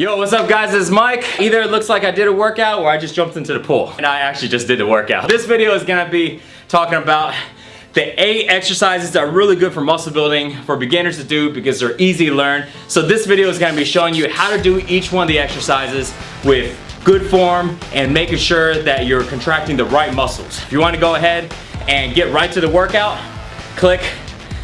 Yo, what's up guys, this is Mike. Either it looks like I did a workout or I just jumped into the pool. And I actually just did the workout. This video is gonna be talking about the 8 exercises that are really good for muscle building for beginners to do because they're easy to learn. So this video is gonna be showing you how to do each one of the exercises with good form and making sure that you're contracting the right muscles. If you wanna go ahead and get right to the workout, click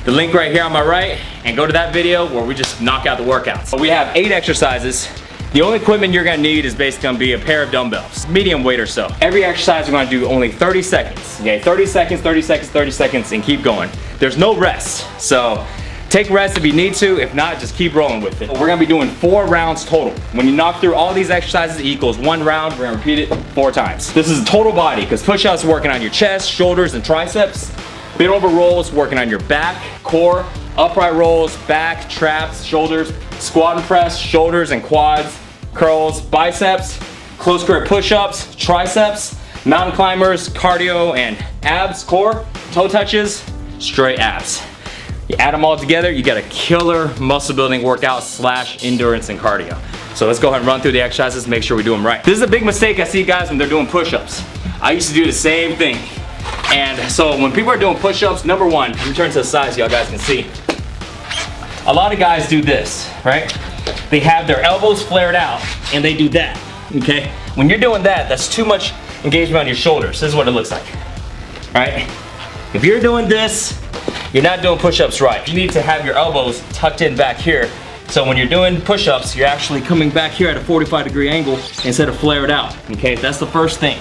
the link right here on my right and go to that video where we just knock out the workouts. So we have 8 exercises. The only equipment you're gonna need is basically gonna be a pair of dumbbells, medium weight or so. Every exercise we're gonna do only 30 seconds. Okay, 30 seconds, 30 seconds, 30 seconds, and keep going. There's no rest, so take rest if you need to. If not, just keep rolling with it. We're gonna be doing 4 rounds total. When you knock through all these exercises, it equals 1 round. We're gonna repeat it 4 times. This is total body, because push-ups are working on your chest, shoulders, and triceps. Bent over rolls, working on your back, core. Upright rolls, back, traps, shoulders. Squat and press, shoulders and quads. Curls, biceps. Close grip push-ups, triceps. Mountain climbers, cardio and abs, core. Toe touches, straight abs. You add them all together, you get a killer muscle building workout / endurance and cardio. So let's go ahead and run through the exercises, make sure we do them right. This is a big mistake I see guys when they're doing push-ups. I used to do the same thing. And so when people are doing push-ups, number one, let me turn to the side so y'all guys can see. A lot of guys do this, right? They have their elbows flared out and they do that, okay? When you're doing that, that's too much engagement on your shoulders. This is what it looks like, right? If you're doing this, you're not doing push-ups right. You need to have your elbows tucked in back here. So when you're doing push-ups, you're actually coming back here at a 45-degree angle instead of flared out, okay? That's the first thing.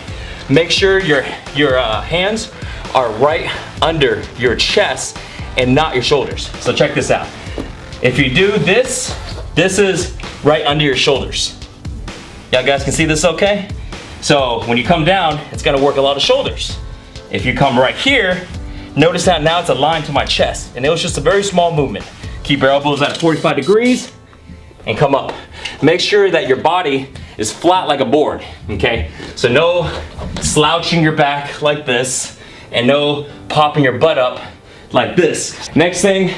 Make sure your hands are right under your chest and not your shoulders. So check this out. If you do this, this is right under your shoulders. Y'all guys can see this okay? So when you come down, it's gonna work a lot of shoulders. If you come right here, notice that now it's aligned to my chest. And it was just a very small movement. Keep your elbows at 45 degrees and come up. Make sure that your body is flat like a board, okay? So no slouching your back like this and no popping your butt up like this. Next thing,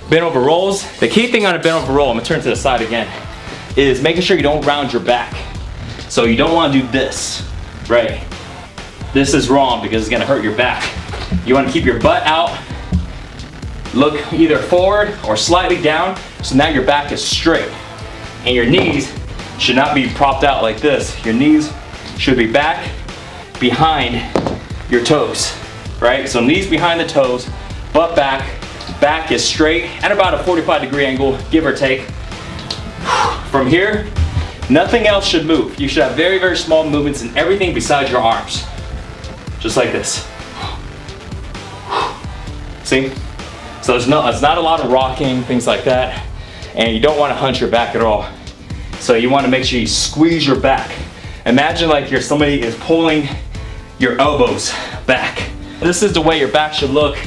bent over rolls. The key thing on a bent over roll, I'm gonna turn to the side again, is making sure you don't round your back. So you don't wanna do this, right? This is wrong because it's gonna hurt your back. You wanna keep your butt out, look either forward or slightly down, so now your back is straight. And your knees should not be propped out like this. Your knees should be back behind your toes, right? So knees behind the toes, butt back, back is straight at about a 45-degree angle, give or take. From here, nothing else should move. You should have very, very small movements in everything besides your arms. Just like this. See? So it's not a lot of rocking, things like that. And you don't want to hunch your back at all. So you want to make sure you squeeze your back. Imagine like somebody is pulling your elbows back. This is the way your back should look.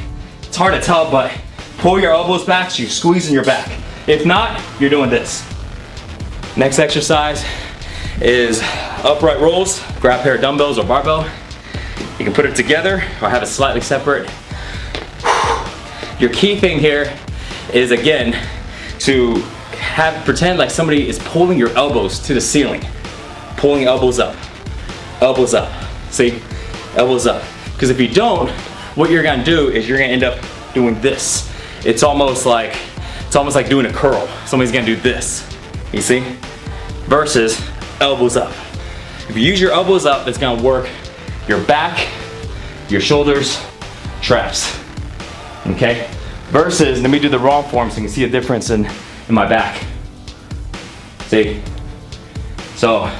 It's hard to tell, but pull your elbows back so you're squeezing your back. If not, you're doing this. Next exercise is upright rolls. Grab a pair of dumbbells or barbell. You can put it together or have it slightly separate. Your key thing here is, again, to pretend like somebody is pulling your elbows to the ceiling. Pulling elbows up. Elbows up. See? Elbows up. Because if you don't, what you're gonna do is you're gonna end up doing this. It's almost like doing a curl. Somebody's gonna do this. You see? Versus elbows up. If you use your elbows up, it's gonna work your back, your shoulders, traps. Okay? Versus, let me do the wrong form so you can see a difference in my back. See? So,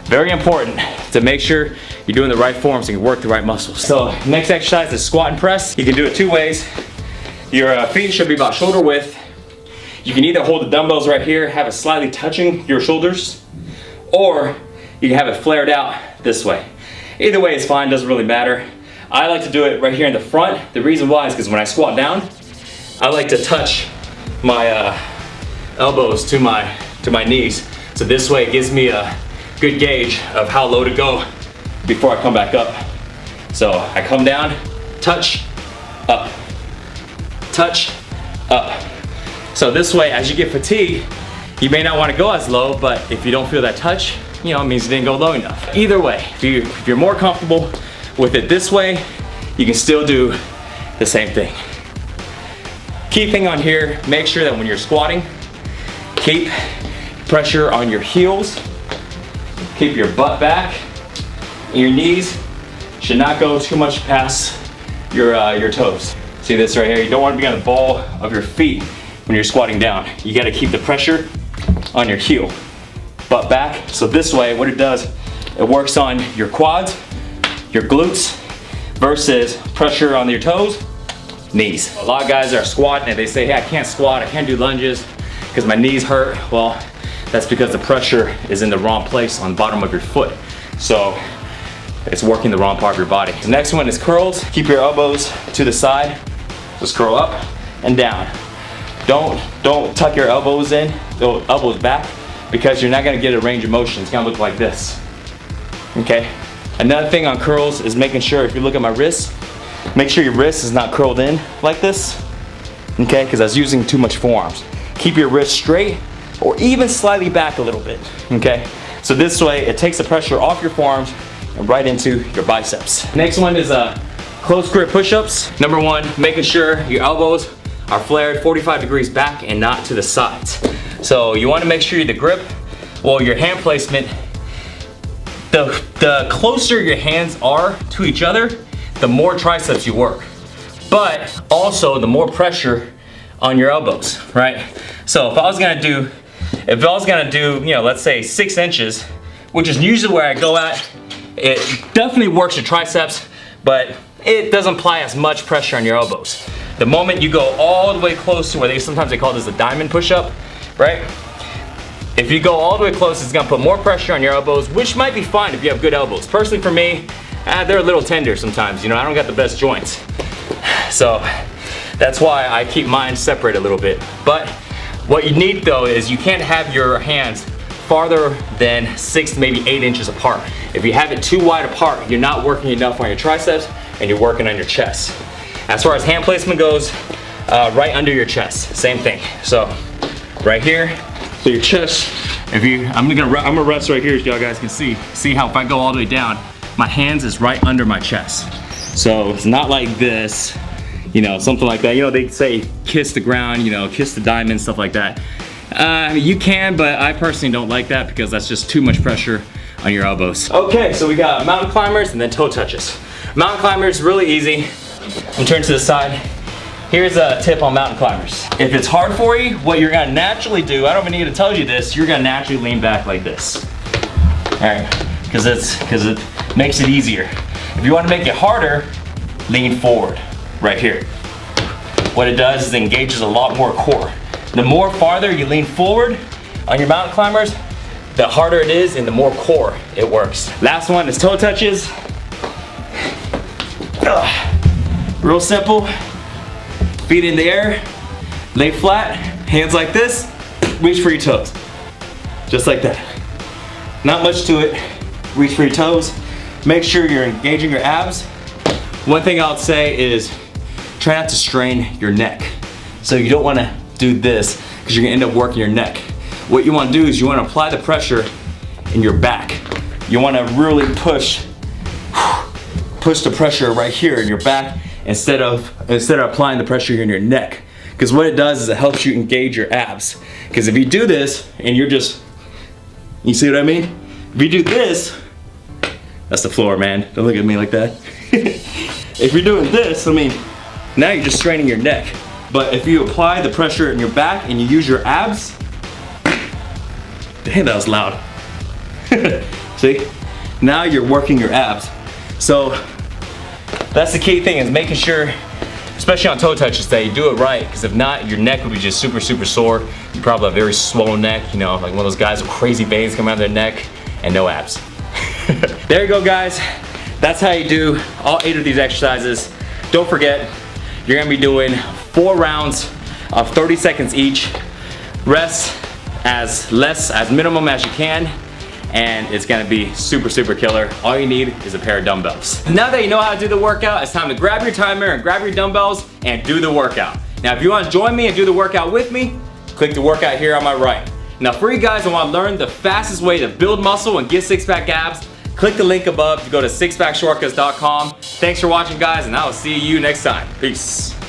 very important to make sure you're doing the right form so you can work the right muscles. So, next exercise is squat and press. You can do it 2 ways. Your feet should be about shoulder width. You can either hold the dumbbells right here, have it slightly touching your shoulders, or you can have it flared out this way. Either way is fine, doesn't really matter. I like to do it right here in the front. The reason why is because when I squat down, I like to touch my elbows to my knees. So this way it gives me a good gauge of how low to go before I come back up. So I come down, touch, up, touch, up. So this way, as you get fatigued, You may not want to go as low, but if you don't feel that touch, you know, it means you didn't go low enough. Either way, if you're more comfortable with it this way, you can still do the same thing. Key thing on here, make sure that when you're squatting, keep pressure on your heels, keep your butt back, and your knees should not go too much past your toes. See this right here? You don't want to be on the ball of your feet when you're squatting down. You got to keep the pressure on your heel, butt back. So this way, what it does, it works on your quads, your glutes, versus pressure on your toes, knees. A lot of guys are squatting and they say, hey, I can't squat, I can't do lunges because my knees hurt. Well, that's because the pressure is in the wrong place on the bottom of your foot. So it's working the wrong part of your body. The next one is curls. Keep your elbows to the side. Just curl up and down. Don't tuck your elbows in, elbows back, because you're not gonna get a range of motion. It's gonna look like this, okay? Another thing on curls is making sure, if you look at my wrist, make sure your wrist is not curled in like this, okay? Because I was using too much forearms. Keep your wrist straight or even slightly back a little bit, okay? So this way, it takes the pressure off your forearms and right into your biceps. Next one is close grip push-ups. Number one, making sure your elbows are flared 45 degrees back and not to the sides. So you wanna make sure the grip, well, your hand placement, the closer your hands are to each other, the more triceps you work. But also the more pressure on your elbows, right? So if I was gonna do, you know, let's say 6 inches, which is usually where I go at, it definitely works your triceps, but it doesn't apply as much pressure on your elbows. The moment you go all the way close to where sometimes they call this a diamond push-up, right? If you go all the way close, it's gonna put more pressure on your elbows, which might be fine if you have good elbows. Personally for me, they're a little tender sometimes, you know, I don't got the best joints. So that's why I keep mine separate a little bit. But what you need though is you can't have your hands farther than 6 to maybe 8 inches apart. If you have it too wide apart, you're not working enough on your triceps and you're working on your chest. As far as hand placement goes, right under your chest, same thing. So right here, so your chest, I'm gonna rest right here so y'all guys can see how if I go all the way down, my hands is right under my chest. So it's not like this, you know, something like that. You know, they say kiss the ground, you know, kiss the diamond, stuff like that. You can, but I personally don't like that because that's just too much pressure on your elbows. Okay, so we got mountain climbers and then toe touches. Mountain climbers, really easy. I'm turning to the side. Here's a tip on mountain climbers. If it's hard for you, what you're gonna naturally do, I don't even need to tell you this, you're gonna naturally lean back like this. All right, because it makes it easier. If you wanna make it harder, lean forward, right here. What it does is it engages a lot more core. The more farther you lean forward on your mountain climbers, the harder it is and the more core it works. Last one is toe touches. Real simple. Feet in the air, lay flat, hands like this, reach for your toes. Just like that. Not much to it. Reach for your toes. Make sure you're engaging your abs. One thing I'll say is try not to strain your neck. So you don't want to do this because you're gonna end up working your neck. What you want to do is you want to apply the pressure in your back. You want to really push the pressure right here in your back instead of applying the pressure in your neck. Because what it does is it helps you engage your abs. Because if you do this and you see what I mean? If you do this, that's the floor, man. Don't look at me like that. If you're doing this, I mean, now you're just straining your neck. But if you apply the pressure in your back and you use your abs, damn, that was loud. See? Now you're working your abs. So that's the key thing, is making sure, especially on toe touches, that you do it right, because if not, your neck would be just super, super sore. You probably have a very swollen neck, you know, like one of those guys with crazy veins coming out of their neck and no abs. There you go, guys. That's how you do all 8 of these exercises. Don't forget, you're gonna be doing 4 rounds of 30 seconds each. Rest as minimum as you can, and it's gonna be super, super killer. All you need is a pair of dumbbells. Now that you know how to do the workout, it's time to grab your timer and grab your dumbbells and do the workout. Now, if you wanna join me and do the workout with me, click the workout here on my right. Now for you guys that want to learn the fastest way to build muscle and get six-pack abs, click the link above to go to sixpackshortcuts.com. Thanks for watching guys, and I will see you next time. Peace.